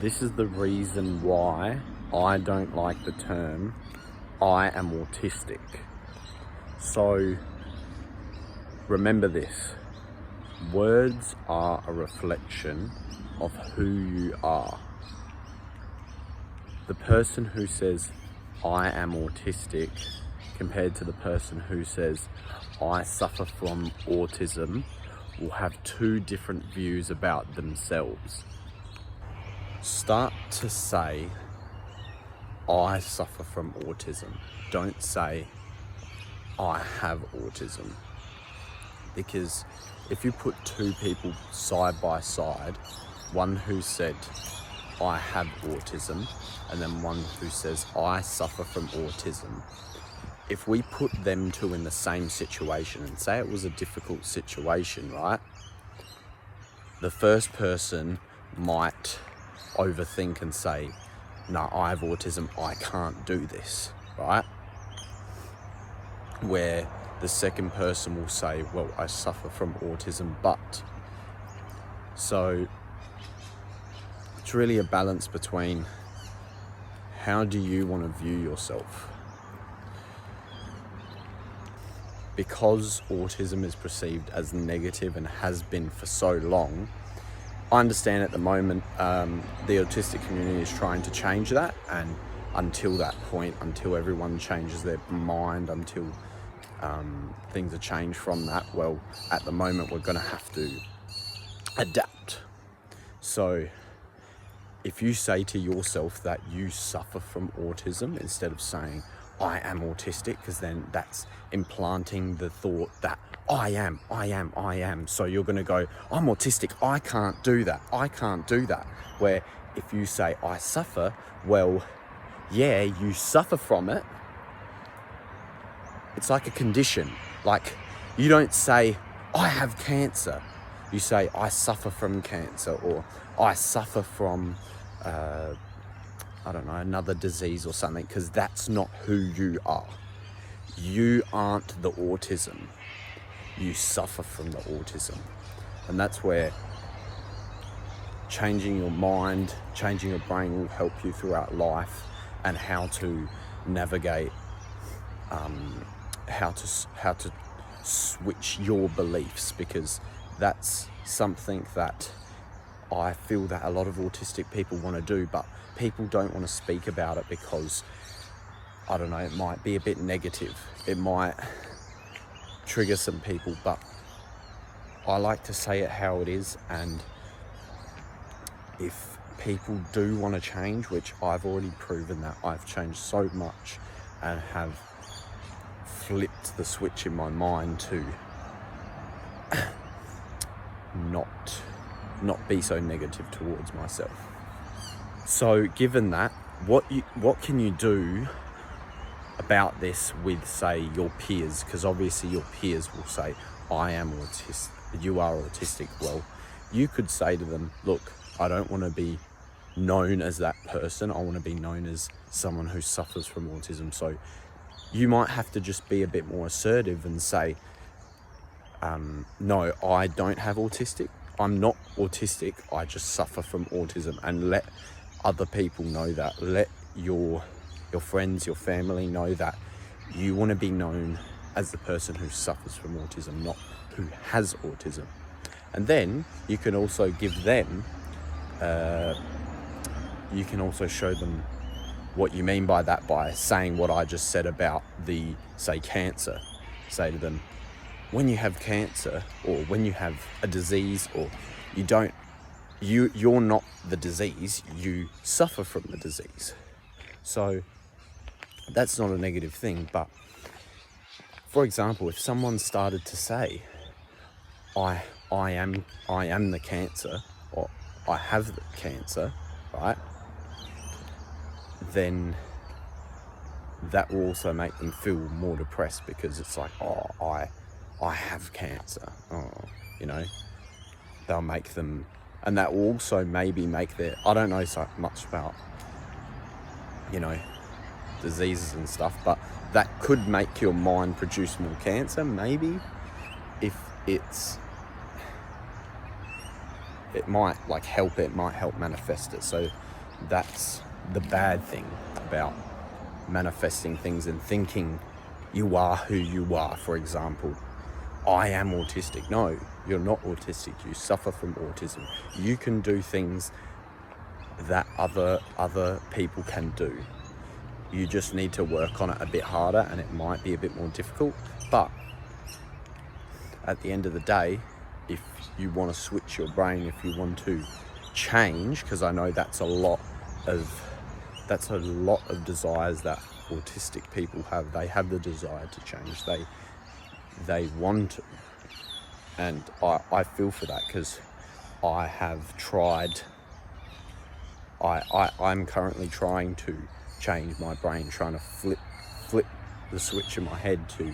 This is the reason why I don't like the term I am autistic. So remember this, words are a reflection of who you are. The person who says I am autistic compared to the person who says I suffer from autism will have two different views about themselves. Start to say I suffer from autism. Don't say I have autism. Because if you put two people side by side, one who said I have autism and then one who says I suffer from autism, if we put them two in the same situation and say it was a difficult situation, right? The first person might overthink and say, no, I have autism, I can't do this, right? Where the second person will say, well, I suffer from autism, but. So it's really a balance between how do you want to view yourself? Because autism is perceived as negative and has been for so long, I understand at the moment the autistic community is trying to change that, and until that point, until everyone changes their mind, until things are changed from that, well, at the moment we're going to have to adapt. So if you say to yourself that you suffer from autism instead of saying I am autistic, because then that's implanting the thought that I am. So you're going to go, I'm autistic, I can't do that. Where if you say I suffer, well, yeah, you suffer from it. It's like a condition. Like, you don't say I have cancer. You say I suffer from cancer, or I suffer from another disease or something, because that's not who you are. You aren't the autism. You suffer from the autism. And that's where changing your mind, changing your brain will help you throughout life, and how to navigate, how to switch your beliefs, because that's something that I feel that a lot of autistic people want to do, but people don't want to speak about it because, I don't know, it might be a bit negative. It might trigger some people, but I like to say it how it is. And if people do want to change, which I've already proven that I've changed so much and have flipped the switch in my mind to not be so negative towards myself. So given that, what can you do about this with, say, your peers? Because obviously your peers will say, I am autistic, you are autistic. Well, you could say to them, look, I don't want to be known as that person. I want to be known as someone who suffers from autism. So you might have to just be a bit more assertive and say, no, I don't have autistic. I'm not autistic. I just suffer from autism, and let other people know that. Let your friends, your family know that you want to be known as the person who suffers from autism, not who has autism. And then you can also give them, you can also show them what you mean by that by saying what I just said about the, say, cancer. Say to them, when you have cancer, or when you have a disease, or you're not the disease, you suffer from the disease. So that's not a negative thing. But for example, if someone started to say, I am the cancer, or I have the cancer, right? Then that will also make them feel more depressed, because it's like, oh, I have cancer. Oh, they'll make them, and that will also maybe make their, I don't know so much about, diseases and stuff, but that could make your mind produce more cancer, maybe, if it might help manifest it. So That's the bad thing about manifesting things and thinking you are who you are. For example, I am autistic. No, you're not autistic. You suffer from autism. You can do things that other people can do. You just need to work on it a bit harder, and it might be a bit more difficult. But at the end of the day, if you want to switch your brain, if you want to change, because I know that's a lot of desires that autistic people have. They have the desire to change. They want to. And I feel for that, because I have tried. I'm currently trying to change my brain, trying to flip the switch in my head to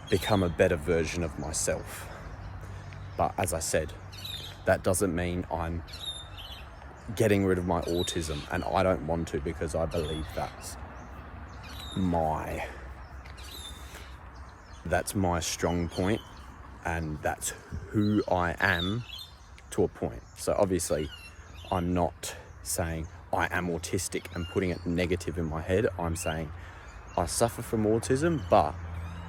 become a better version of myself. But as I said, that doesn't mean I'm getting rid of my autism, and I don't want to, because I believe that's my strong point, and that's who I am to a point. So obviously I'm not saying I am autistic and putting it negative in my head. I'm saying I suffer from autism, but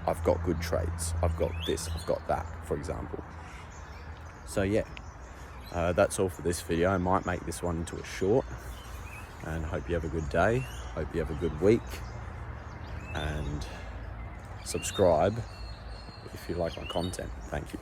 I've got good traits. I've got this, I've got that, for example. So yeah, that's all for this video. I might make this one into a short, and hope you have a good day. Hope you have a good week, and subscribe if you like my content. Thank you.